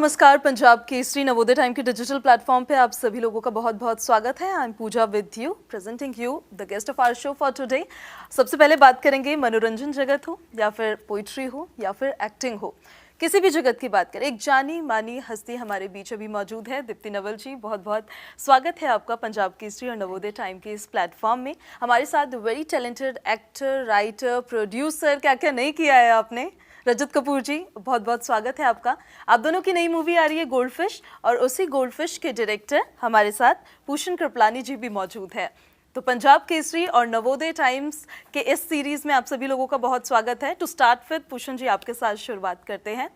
नमस्कार। पंजाब केसरी नवोदय टाइम के digital platform पे आप सभी लोगों का बहुत बहुत स्वागत है। I am Pooja with you presenting you the guest of our show for today. सबसे पहले बात करेंगे मनोरंजन जगत हो या फिर पोइट्री हो या फिर एक्टिंग हो, किसी भी जगत की बात करें, एक जानी मानी हस्ती हमारे बीच अभी मौजूद है। दीप्ति नवल जी, बहुत बहुत स्वागत है आपका पंजाब केसरी और नवोदय टाइम के इस प्लेटफॉर्म में। हमारे साथ very talented actor, writer, producer, क्या क्या नहीं किया है आपने। रजत कपूर जी, बहुत बहुत स्वागत है आपका। आप दोनों की नई मूवी आ रही है गोल्डफिश, और उसी गोल्डफिश के डायरेक्टर हमारे साथ भूषण कृपलानी जी भी मौजूद है। तो पंजाब केसरी और नवोदय टाइम्स के इस सीरीज में आप सभी लोगों का बहुत स्वागत है। To start with Bhushan ji, आपके साथ शुरुआत करते हैं।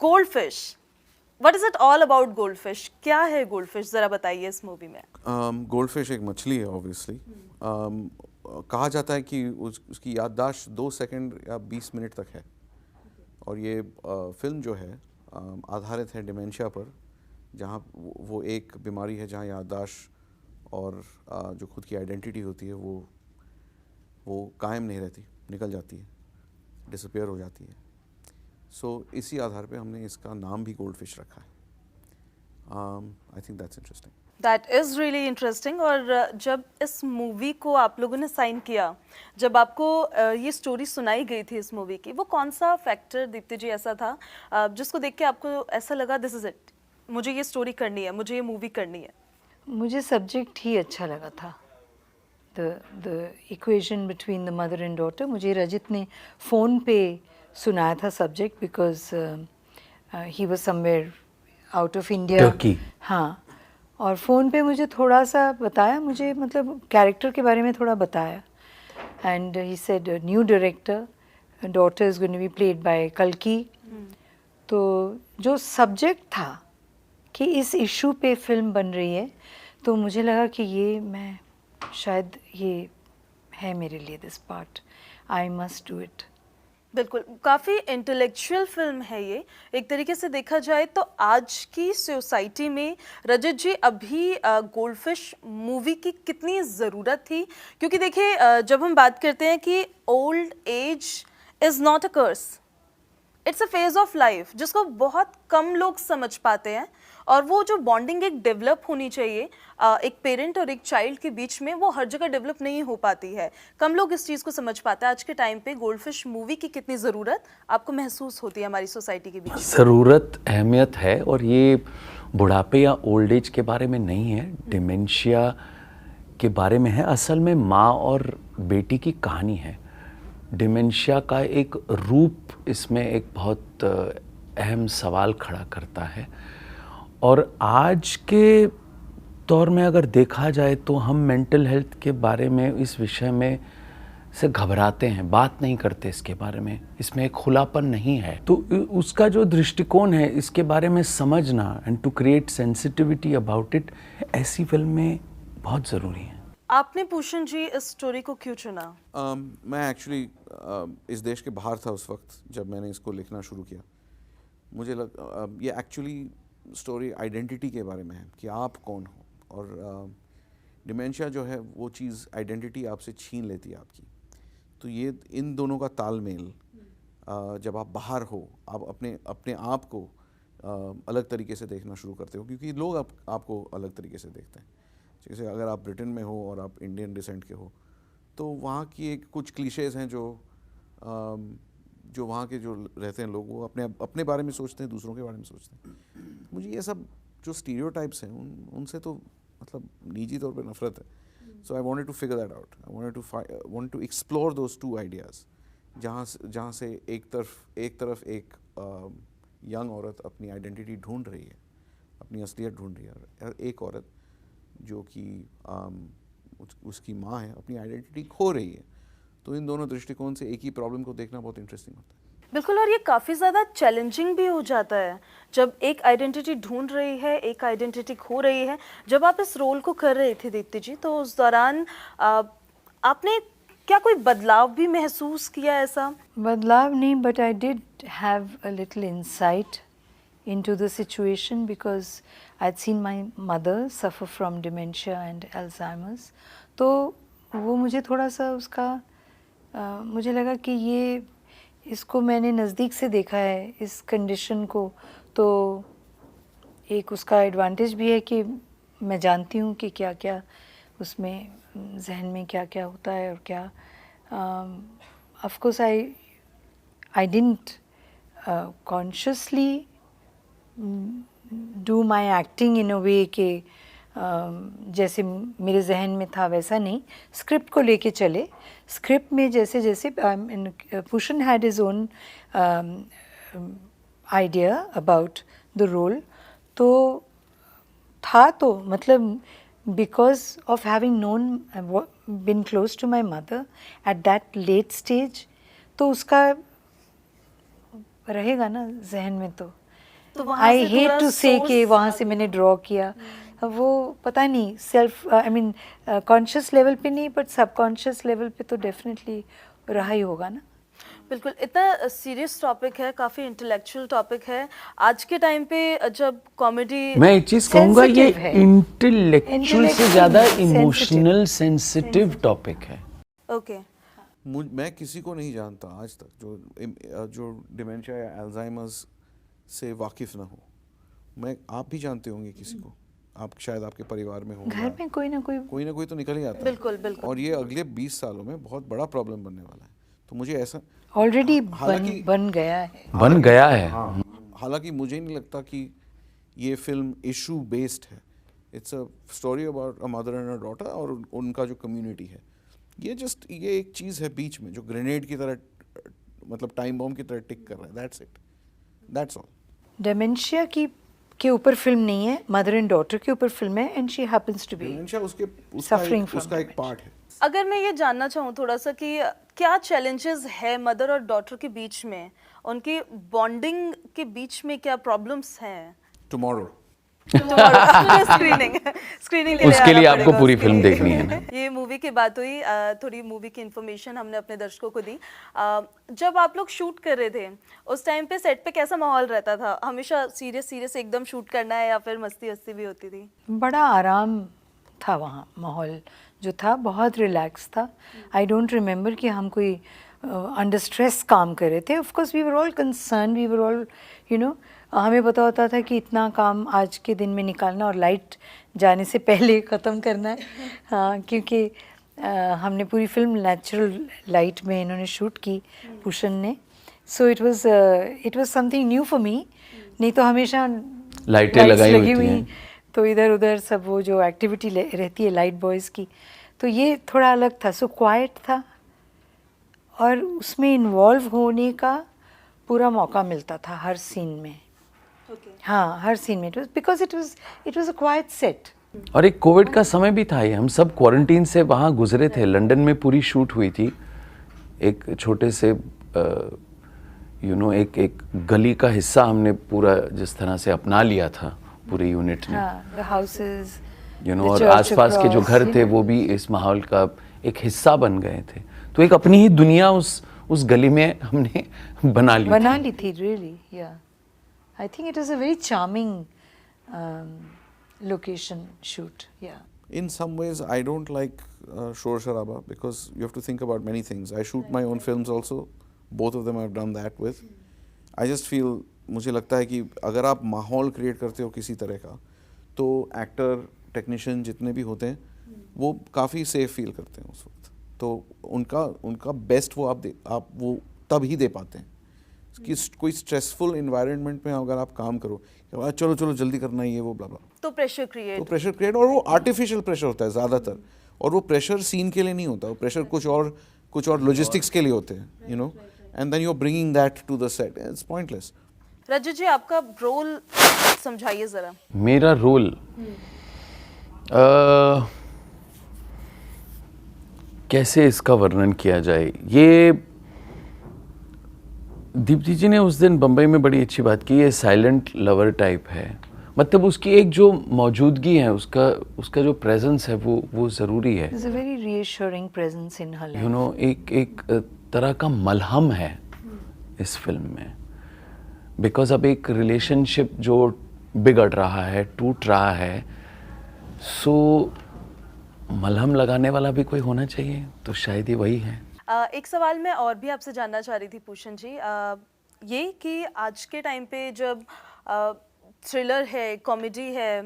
Goldfish, what is it all about goldfish? क्या है गोल्डफिश, जरा बताइए इस मूवी में। गोल्डफिश एक मछली है ऑब्वियसली। कहा जाता है कि उसकी याददाश्त 2 सेकंड या 20 मिनट तक है। और ये फिल्म जो है आधारित है डिमेंशिया पर, जहाँ वो एक बीमारी है जहाँ याददाश्त और जो खुद की आइडेंटिटी होती है वो कायम नहीं रहती, निकल जाती है, डिसअपीयर हो जाती है। सो इसी आधार पे हमने इसका नाम भी गोल्डफिश रखा है। I think that's interesting. That is really interesting. और जब इस मूवी को आप लोगों ने साइन किया, जब आपको ये स्टोरी सुनाई गई थी इस मूवी की, वो कौन सा फैक्टर दीप्ति जी ऐसा था जिसको देख के आपको ऐसा लगा दिस इज़ इट, मुझे ये स्टोरी करनी है, मुझे ये मूवी करनी है? मुझे सब्जेक्ट ही अच्छा लगा था, the equation between the mother and daughter. मुझे रजित ने फ़ोन पे सुनाया था subject, because he was somewhere out of India. Turkey. हाँ, और फ़ोन पे मुझे थोड़ा सा बताया, मुझे मतलब कैरेक्टर के बारे में थोड़ा बताया। And he said new director, daughter is going to be played by कल्की। तो जो सब्जेक्ट था कि इस इशू पे फिल्म बन रही है, तो मुझे लगा कि मैं शायद ये है मेरे लिए, this part I must do it. बिल्कुल, काफ़ी इंटेलेक्चुअल फिल्म है ये एक तरीके से देखा जाए तो। आज की सोसाइटी में रजत जी, अभी गोल्डफिश मूवी की कितनी ज़रूरत थी? क्योंकि देखिए, जब हम बात करते हैं कि old age is not a curse, it's a phase of life, जिसको बहुत कम लोग समझ पाते हैं। और वो जो बॉन्डिंग एक डेवलप होनी चाहिए एक पेरेंट और एक चाइल्ड के बीच में, वो हर जगह डेवलप नहीं हो पाती है। कम लोग इस चीज़ को समझ पाते हैं। आज के टाइम पे गोल्डफिश मूवी की कितनी ज़रूरत आपको महसूस होती है हमारी सोसाइटी के बीच? ज़रूरत, अहमियत है। और ये बुढ़ापे या ओल्ड एज के बारे में नहीं है, डिमेंशिया के बारे में है। असल में माँ और बेटी की कहानी है। डिमेंशिया का एक रूप इसमें एक बहुत अहम सवाल खड़ा करता है। और आज के दौर में अगर देखा जाए तो हम मेंटल हेल्थ के बारे में, इस विषय में से घबराते हैं, बात नहीं करते इसके बारे में, इसमें एक खुलापन नहीं है। तो उसका जो दृष्टिकोण है इसके बारे में समझना and to create sensitivity about it, ऐसी फिल्में बहुत ज़रूरी हैं। आपने भूषण जी इस स्टोरी को क्यों चुना? मैं एक्चुअली इस देश के बाहर था उस वक्त जब मैंने इसको लिखना शुरू किया। मुझे ये एक्चुअली स्टोरी आइडेंटिटी के बारे में है कि आप कौन हो। और डिमेंशिया जो है वो चीज़ आइडेंटिटी आपसे छीन लेती है आपकी। तो ये इन दोनों का तालमेल, जब आप बाहर हो, आप अपने आप को अलग तरीके से देखना शुरू करते हो, क्योंकि लोग आपको अलग तरीके से देखते हैं। जैसे अगर आप ब्रिटेन में हो और आप इंडियन डिसेंट के हो, तो वहाँ की एक कुछ क्लीशेज़ हैं जो वहाँ के जो रहते हैं लोग, वो अपने बारे में सोचते हैं, दूसरों के बारे में सोचते हैं। मुझे ये सब जो स्टीरियोटाइप्स हैं उनसे तो मतलब निजी तौर पे नफरत है। So I wanted to figure that out. I wanted to explore those two ideas, जहाँ से एक तरफ एक यंग औरत अपनी आइडेंटिटी ढूंढ रही है, अपनी असलियत ढूंढ रही है, और एक औरत जो कि उसकी माँ है, अपनी आइडेंटिटी खो रही है। तो इन दोनों दृष्टिकोण से एक ही प्रॉब्लम को देखना बहुत इंटरेस्टिंग होता है। बिल्कुल, और ये काफ़ी ज़्यादा चैलेंजिंग भी हो जाता है जब एक आइडेंटिटी ढूंढ रही है, एक आइडेंटिटी खो रही है। जब आप इस रोल को कर रहे थे दीप्ति जी, तो उस दौरान आपने क्या कोई बदलाव भी महसूस किया? ऐसा बदलाव नहीं, but I did have a little insight into the situation, because I'd seen my mother suffer from dementia and Alzheimer's. तो वो मुझे थोड़ा सा उसका मुझे लगा कि इसको मैंने नज़दीक से देखा है, इस कंडीशन को। तो एक उसका एडवांटेज भी है कि मैं जानती हूँ कि क्या क्या उसमें जहन में क्या क्या होता है और क्या of course I didn't consciously do my acting in a way कि जैसे मेरे जहन में था वैसा नहीं, स्क्रिप्ट को लेके चले। स्क्रिप्ट में जैसे जैसे Pushan had his own idea about the role, तो था तो मतलब because of having known been close to my mother at that late stage, तो उसका रहेगा ना जहन में। तो वहाँ आई से हेट थोड़ा टू से कि source वहाँ से मैंने ड्रॉ किया, वो पता नहीं self I mean conscious level पे नहीं बट सबकॉन्शियस लेवल पे तो डेफिनेटली रहा ही होगा ना। बिल्कुल, इतना सीरियस टॉपिक है, काफ़ी इंटेलेक्चुअल टॉपिक है आज के टाइम पे। जब कॉमेडी, मैं एक चीज कहूंगा, ये Sensitive है। इंटेलेक्चुअल से Intellectual, ज्यादा sensitive। इमोशनल सेंसिटिव टॉपिक है। ओके, मैं किसी को नहीं जानता आज तक जो डिमेंशिया या अल्जाइमर्स से वाकिफ ना हो। आप भी जानते होंगे किसी को, आप शायद आपके परिवार में होंगे, घर में कोई ना कोई तो निकल ही आता है। बिल्कुल बिल्कुल। और ये अगले 20 सालों में बहुत बड़ा प्रॉब्लम बनने वाला है। तो मुझे ऐसा ऑलरेडी हालांकि- बन गया है। बन गया है। हालांकि मुझे नहीं लगता कि ये फिल्म इशू बेस्ड है। It's a story about a mother and a daughter और उनका जो कम्युनिटी है। ये एक चीज़ है बीच में जो ग्रेनेड की तरह, मतलब टाइम बॉम्ब की तरह टिक कर रहा है। That's it, that's all. Dementia की के ऊपर फिल्म नहीं है, मदर एंड डॉटर के ऊपर फिल्म है and she happens to be dementia Suffering from उसका एक पार्ट है। अगर मैं ये जानना चाहूँ थोड़ा सा कि क्या चैलेंजेस है मदर और डॉटर के बीच में, उनकी बॉन्डिंग के बीच में क्या प्रॉब्लम्स हैं? टुमारो स्क्रीनिंग के उसके लिए आना आपको पड़ेगा, पूरी उसके फिल्म लिए। देखनी है ना। ये मूवी की बात हुई, थोड़ी मूवी की इन्फॉर्मेशन हमने अपने दर्शकों को दी। जब आप लोग शूट कर रहे थे उस टाइम पे सेट पे कैसा माहौल रहता था? हमेशा सीरियस एकदम शूट करना है या फिर मस्ती वस्ती भी होती थी? बड़ा आराम था वहाँ, माहौल जो था बहुत रिलैक्स था। आई डोंट रिमेम्बर कि हम कोई अंडर स्ट्रेस काम कर रहे थे। Of course we were all concern, we were all हमें पता होता था कि इतना काम आज के दिन में निकालना और लाइट जाने से पहले ख़त्म करना है। हाँ, क्योंकि हमने पूरी फिल्म नेचुरल लाइट में इन्होंने शूट की, भूषण ने। So it was something new for me. नहीं तो हमेशा लाइटें लगाई लगी होती हुई, हैं। तो इधर उधर सब वो जो एक्टिविटी रहती है लाइट बॉयज़ की, तो ये थोड़ा अलग था। सो क्वाइट था और उसमें इन्वॉल्व होने का पूरा मौका मिलता था हर सीन में। हाँ, हर सीन में because it was a quite set. और एक कोविड का समय भी था, ये हम सब क्वारंटीन से वहाँ गुजरे थे। लंदन में पूरी शूट हुई थी, एक छोटे से एक गली का हिस्सा हमने पूरा जिस तरह से अपना लिया था पूरे यूनिट ने। हाँ, द हाउसेस, और आसपास के जो घर थे वो भी इस माहौल का एक हिस्सा बन गए थे। तो एक अपनी ही दुनिया उस गली में हमने बना ली थी रियली। या I think it was a very charming location shoot. Yeah. In some ways, I don't like Shor Sharaba because you have to think about many things. I shoot my own films also. Both of them I've done that with. I just feel, मुझे लगता है कि अगर आप माहौल create करते हो किसी तरह का, तो एक्टर, टेक्नीशियन जितने भी होते हैं वो काफ़ी सेफ फील करते हैं उस वक्त। तो उनका बेस्ट वो आप वो तब ही दे पाते हैं कि कोई स्ट्रेसफुल इन्वायरमेंट में अगर आप काम करो, चलो जल्दी करना ही है वो, ब्ला ब्ला, तो प्रेशर क्रिएट, और वो आर्टिफिशियल प्रेशर होता है ज़्यादातर। और वो प्रेशर सीन के लिए नहीं होता, वो प्रेशर कुछ और लॉजिस्टिक्स के लिए होते हैं, and then you are bringing that to the set. It's pointless. Rajat ji, आपका रोल समझाइए जरा। मेरा रोल कैसे इसका वर्णन किया जाए? ये दीप्ति जी ने उस दिन बम्बई में बड़ी अच्छी बात की, ये साइलेंट लवर टाइप है। मतलब उसकी एक जो मौजूदगी है, उसका जो प्रेजेंस है वो ज़रूरी है। There's a very reassuring presence in her life. एक तरह का मलहम है इस फिल्म में। बिकॉज अब एक रिलेशनशिप जो बिगड़ रहा है, टूट रहा है, सो मलहम लगाने वाला भी कोई होना चाहिए, तो शायद ये वही है। एक सवाल मैं और भी आपसे जानना चाह रही थी भूषण जी, ये कि आज के टाइम पे जब थ्रिलर है, कॉमेडी है,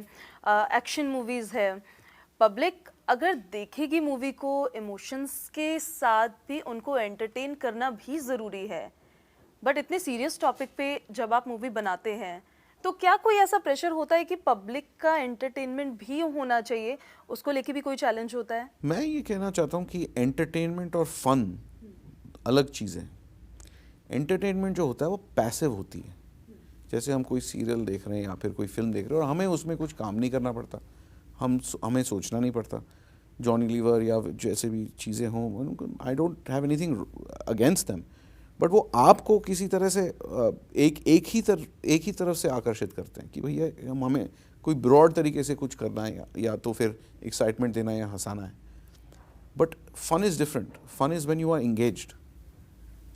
एक्शन मूवीज़ है, पब्लिक अगर देखेगी मूवी को इमोशंस के साथ भी उनको एंटरटेन करना भी ज़रूरी है, बट इतने सीरियस टॉपिक पे जब आप मूवी बनाते हैं तो क्या कोई ऐसा प्रेशर होता है कि पब्लिक का एंटरटेनमेंट भी होना चाहिए, उसको लेके भी कोई चैलेंज होता है? मैं ये कहना चाहता हूँ कि एंटरटेनमेंट और फन अलग चीज़ें हैं। एंटरटेनमेंट जो होता है वो पैसिव होती है, जैसे हम कोई सीरियल देख रहे हैं या फिर कोई फिल्म देख रहे हैं और हमें उसमें कुछ काम नहीं करना पड़ता, हमें सोचना नहीं पड़ता। जॉनी लीवर या जैसे भी चीज़ें हों, I don't have anything against them, but वो आपको किसी तरह से एक ही तरफ से आकर्षित करते हैं कि भैया हमें कोई ब्रॉड तरीके से कुछ करना है या तो फिर एक्साइटमेंट देना है या हंसाना है। But fun is different. Fun is when you are engaged.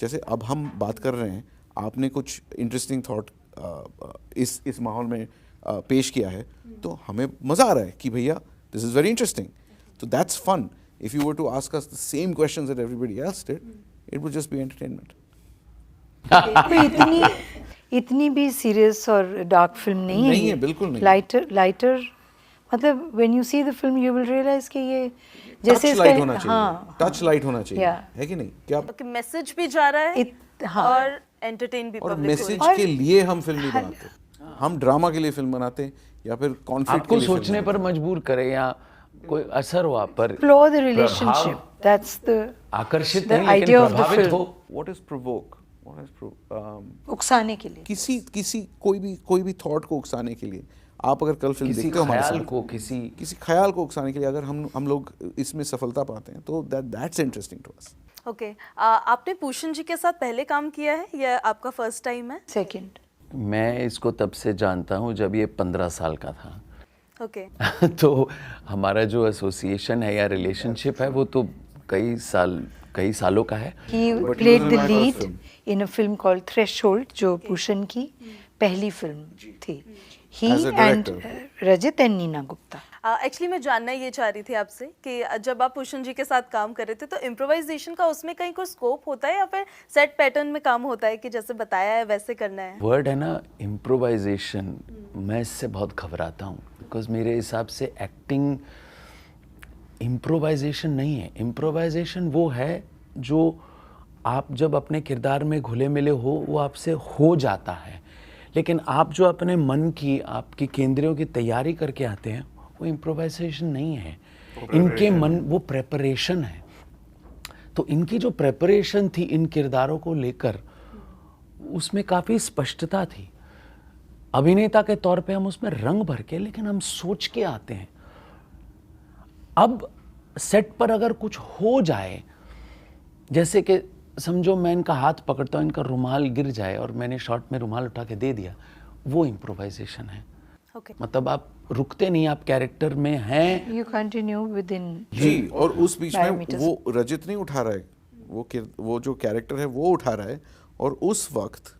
जैसे अब हम बात कर रहे हैं, आपने कुछ इंटरेस्टिंग थॉट इस माहौल में पेश किया है, तो हमें मज़ा आ रहा है कि भैया दिस इज़ वेरी इंटरेस्टिंग, तो that's fun. If you were to ask us the same questions that everybody else did, it would just be entertainment. तो इतनी भी सीरियस और डार्क फिल्म नहीं है। नहीं है, बिल्कुल नहीं। लाइटर मतलब when you see the film you will realise कि ये जैसे टच लाइट होना चाहिए, हाँ, टच लाइट होना चाहिए, Yeah. है कि नहीं? क्या कि मैसेज भी जा रहा है हाँ। और एंटरटेन भी और पब्लिक को मैसेज रही है। के लिए हम फिल्म नहीं बनाते, हम ड्रामा के लिए फिल्म बनाते हैं या फिर कॉन्फ्लिक्ट के आपको लिए फिल्म सोचने पर मजबूर करे या कोई असर हो आप पर, explore the relationship. That's the आकर्षित the नहीं लेकिन idea of the प्रभावित film. हो। What is provoke? What is उकसाने के लिए। किसी कोई भी थॉट को उकसाने के लिए, आप अगर कल फिल्म किसी देखते हो हमारे ख्याल साथ, को किसी ख्याल को उकसाने के लिए अगर हम लोग इसमें सफलता पाते हैं तो that's interesting to us. Okay, आपने पूषण जी के साथ पहले काम किया है या आपका फर्स्ट टाइम है? सेकंड। मैं इसको तब से जानता हूँ जब ये 15 साल का था। ओके, तो हमारा जो एसोसिएशन है या रिलेशनशिप है वो तो कई सालों का है। He But played he was the in my lead first film. in a film called Threshold, जो भूषण की पहली फिल्म थी। He As a and director. Rajat and Neena Gupta. Actually मैं जानना ये चाह रही थी आपसे कि जब आप पूषण जी के साथ काम कर रहे थे तो इम्प्रोवाइजेशन का उसमें कहीं कोई स्कोप होता है या फिर सेट पैटर्न में काम होता है कि जैसे बताया है वैसे करना है? वर्ड है ना इम्प्रोवाइजेशन, मैं इससे बहुत घबराता हूँ बिकॉज मेरे हिसाब से एक्टिंग इम्प्रोवाइजेशन नहीं है। इम्प्रोवाइजेशन वो है जो आप जब अपने किरदार में घुले मिले हो वो आपसे हो जाता है, लेकिन आप जो अपने मन की आपकी केंद्रियों की तैयारी करके आते हैं वो इम्प्रोवाइजेशन नहीं है। इनके मन वो प्रेपरेशन है। तो इनकी जो प्रेपरेशन थी इन किरदारों को लेकर उसमें काफ़ी स्पष्टता थी। अभिनेता के तौर पे हम उसमें रंग भर के, लेकिन हम सोच के आते हैं। अब सेट पर अगर कुछ हो जाए, जैसे कि समझो मैं इनका हाथ पकड़ता हूँ, इनका रुमाल गिर जाए और मैंने शॉट में रुमाल उठा के दे दिया, वो इम्प्रोवाइजेशन है। ओके, मतलब आप रुकते नहीं, आप कैरेक्टर में हैं। You continue within जी, और उस बीच में parameters. वो रजत नहीं उठा रहा है, वो जो कैरेक्टर है वो उठा रहा है, और उस वक्त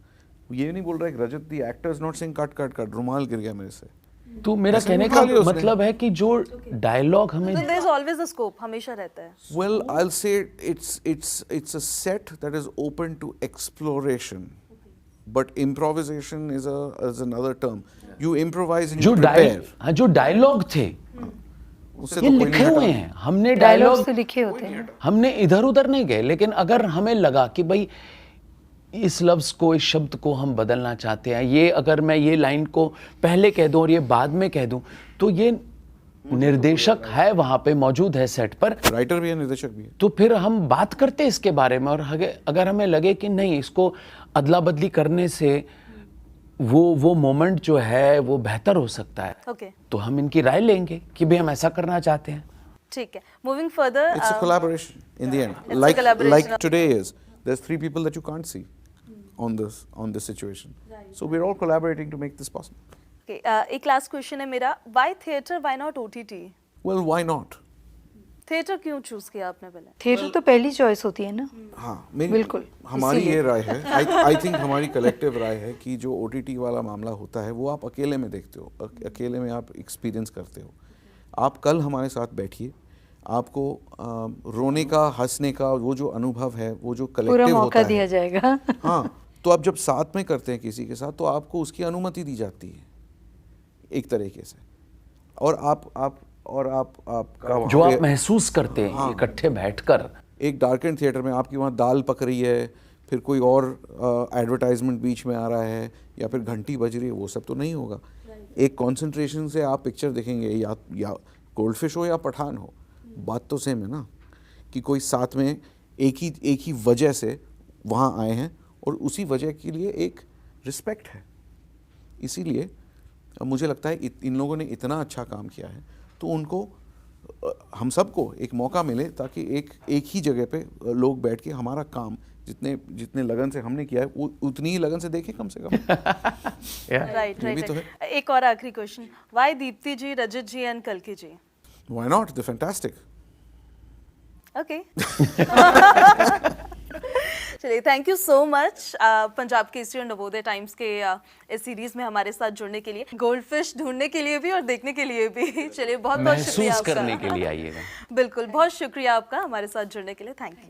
ये नहीं बोल रहा है कि Rajat the actor is not saying cut cut cut, रुमाल गिर गया मेरे से। तो मेरा ऐसा कहने नहीं का उठा लिया उसने। मतलब है कि जो डायलॉग हमें तो there is always a scope, हमेशा रहता है। Well, I'll say it's a set that is open to exploration, but improvisation is another term. You improvise and जो you prepare. हाँ, जो डायलॉग थे उससे ये तो कोई लिखे नहीं हुए हटा। हैं। हमने डायलॉग्स डायलॉग तो लिखे होते हैं। हमने इधर उधर नहीं गए, लेकिन अगर हमें लगा कि भाई इस लफ्ज़ को, इस शब्द को हम बदलना चाहते हैं, ये अगर मैं ये लाइन को पहले कह दूं और ये बाद में कह दूं, तो ये निर्देशक है वहाँ पे मौजूद है सेट पर, राइटर भी है, निर्देशक भी है। तो फिर हम बात करते हैं इसके बारे में। और अगर हमें लगे कि नहीं, इसको अदला बदली करने से वो मोमेंट जो है वो बेहतर हो सकता है, ओके, तो हम इनकी राय लेंगे कि भाई हम ऐसा करना चाहते हैं। ठीक है। Moving further, It's a collaboration in the end. It's a Like collaboration. today is. There's 3 people that you can't see on this situation. So we're all collaborating to make this possible. एक last question है मेरा, why theatre, why not OTT? Well, why not? Theatre क्यों choose किया आपने पहले? Theatre तो पहली choice होती है ना। हाँ, मेरी बिल्कुल, हमारी इसीलिए। ये राय है, आई थिंक हमारी कलेक्टिव राय है कि जो OTT वाला मामला होता है वो आप अकेले में देखते हो, अकेले में आप एक्सपीरियंस करते हो। आप कल हमारे साथ बैठिए, आपको रोने का, हंसने का वो जो अनुभव है, वो जो पूरा कलेक्टिव होता मौका है, दिया जाएगा। हाँ, तो आप जब साथ में करते हैं किसी के साथ तो आपको उसकी अनुमति दी जाती है एक तरीके से। और आपका जो वहाँ आप पे महसूस करते हैं हाँ। इकट्ठे बैठकर। एक डार्केंड थिएटर में आपकी वहाँ दाल पक रही है, फिर कोई और एडवर्टाइजमेंट बीच में आ रहा है, या फिर घंटी बज रही है, वो सब तो नहीं होगा। एक कंसंट्रेशन से आप पिक्चर देखेंगे, या गोल्डफिश हो या पठान हो, बात तो सेम है ना, कि कोई साथ में एक ही वजह से वहाँ आए हैं और उसी वजह के लिए एक रिस्पेक्ट है। इसीलिए मुझे लगता है इन लोगों ने इतना अच्छा काम किया है, तो उनको हम सबको एक मौका मिले ताकि एक ही जगह पे लोग बैठ के हमारा काम जितने लगन से हमने किया है वो उतनी ही लगन से देखें कम से कम। राइट ये भी तो राइट। एक और आखिरी question, why Deepti ji, Rajat ji and कल्की ji? Why not, the fantastic. Okay चलिए, thank you so much Punjab Kesari और नवोदय टाइम्स के इस सीरीज में हमारे साथ जुड़ने के लिए, गोल्डफिश ढूंढने के लिए भी और देखने के लिए भी। चलिए, बहुत बहुत शुक्रिया महसूस आपका। करने के लिए आइएगा। बिल्कुल, बहुत शुक्रिया आपका हमारे साथ जुड़ने के लिए, थैंक यू।